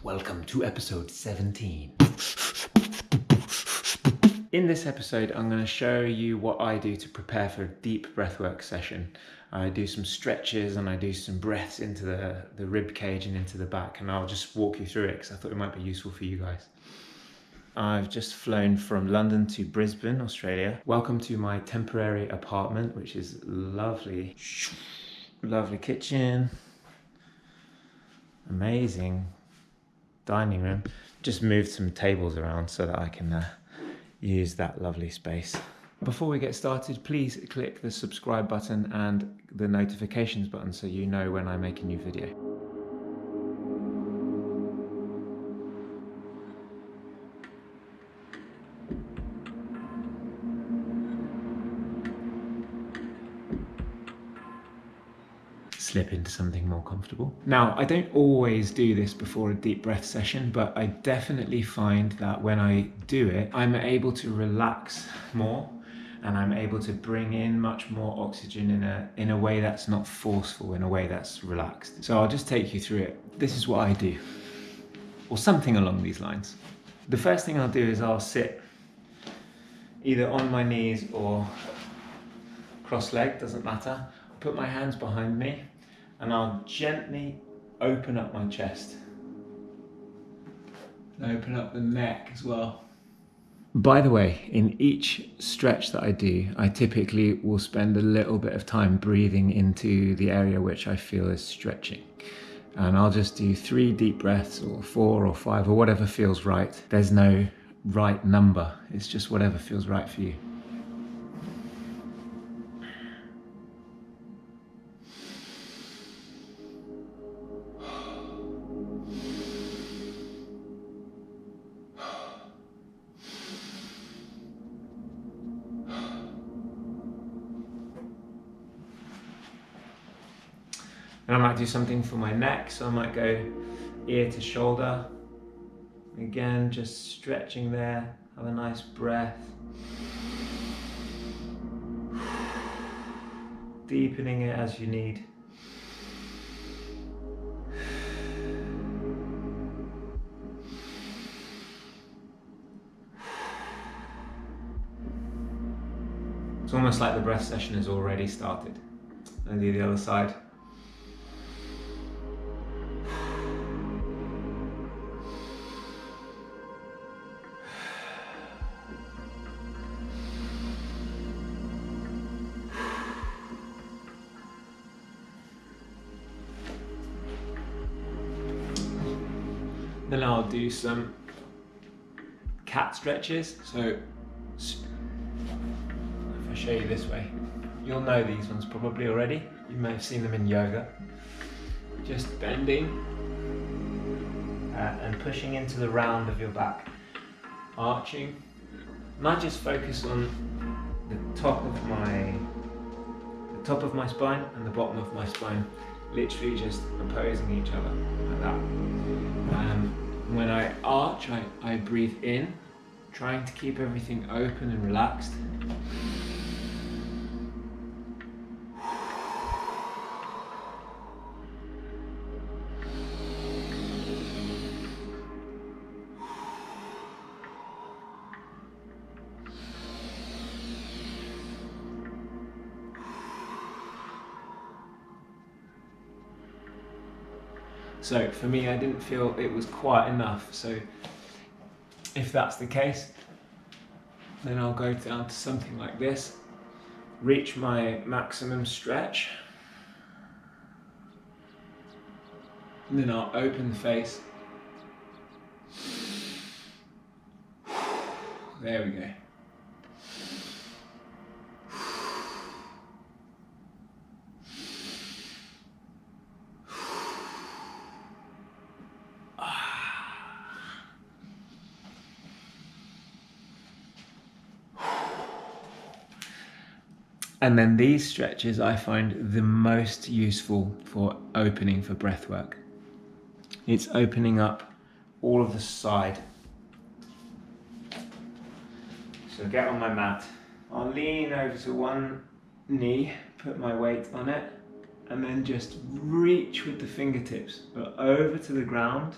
Welcome to episode 17. In this episode, I'm going to show you what I do to prepare for a deep breathwork session. I do some stretches and I do some breaths into the rib cage and into the back, and I'll just walk you through it because I thought it might be useful for you guys. I've just flown from London to Brisbane, Australia. Welcome to my temporary apartment, which is lovely. Lovely kitchen. Amazing dining room. Just moved some tables around so that I can use that lovely space. Before we get started, please click the subscribe button and the notifications button so you know when I make a new video. Slip into something more comfortable. Now, I don't always do this before a deep breath session, but I definitely find that when I do it, I'm able to relax more and I'm able to bring in much more oxygen in a way that's not forceful, in a way that's relaxed. So I'll just take you through it. This is what I do, or something along these lines. The first thing I'll do is I'll sit either on my knees or cross-legged, doesn't matter. I'll put my hands behind me and I'll gently open up my chest. Open up the neck as well. By the way, in each stretch that I do, I typically will spend a little bit of time breathing into the area which I feel is stretching. And I'll just do 3 deep breaths or 4 or 5 or whatever feels right. There's no right number. It's just whatever feels right for you. And I might do something for my neck, so I might go ear to shoulder. Again, just stretching there, have a nice breath. Deepening it as you need. It's almost like the breath session has already started. And do the other side. Then I'll do some cat stretches. So if I show you this way, you'll know these ones probably already. You may have seen them in yoga. Just bending and pushing into the round of your back, arching. And I just focus on the top of my spine and the bottom of my spine, literally just opposing each other like that. When I arch, I breathe in, trying to keep everything open and relaxed. So for me, I didn't feel it was quite enough. So if that's the case, then I'll go down to something like this, reach my maximum stretch, and then I'll open the face. There we go. And then these stretches I find the most useful for opening for breath work. It's opening up all of the side. So get on my mat. I'll lean over to one knee, put my weight on it, and then just reach with the fingertips over to the ground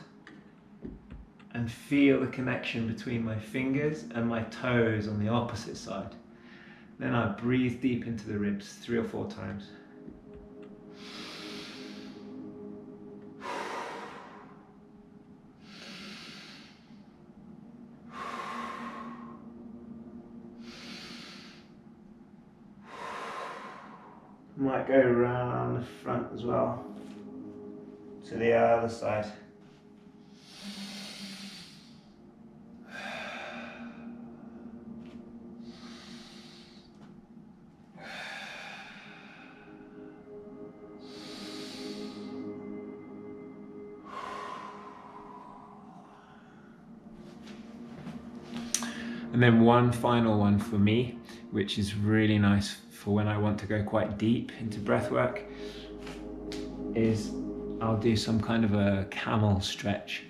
and feel the connection between my fingers and my toes on the opposite side. Then I breathe deep into the ribs 3 or 4 times. Might go around the front as well, to the other side. And then one final one for me, which is really nice for when I want to go quite deep into breath work, is I'll do some kind of a camel stretch.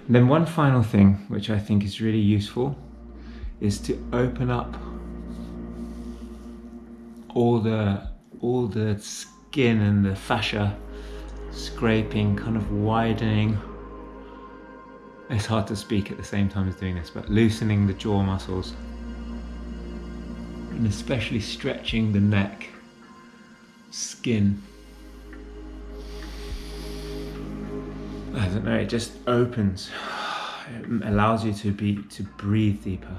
And then one final thing, which I think is really useful, is to open up all the skin and the fascia, scraping, kind of widening. It's hard to speak at the same time as doing this, but loosening the jaw muscles, and especially stretching the neck, skin. I don't know, it just opens. It allows you to breathe deeper.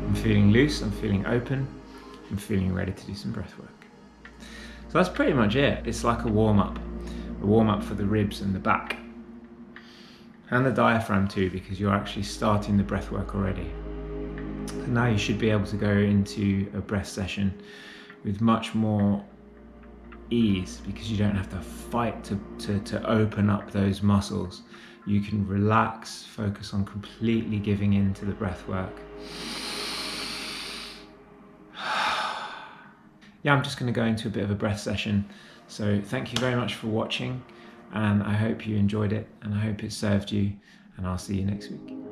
I'm feeling loose, I'm feeling open, I'm feeling ready to do some breath work. So that's pretty much it. It's like a warm-up for the ribs and the back. And the diaphragm too, because you're actually starting the breath work already. So now you should be able to go into a breath session with much more ease, because you don't have to fight to open up those muscles. You can relax, focus on completely giving in to the breath work. Yeah, I'm just going to go into a bit of a breath session. So thank you very much for watching, and I hope you enjoyed it, and I hope it served you, and I'll see you next week.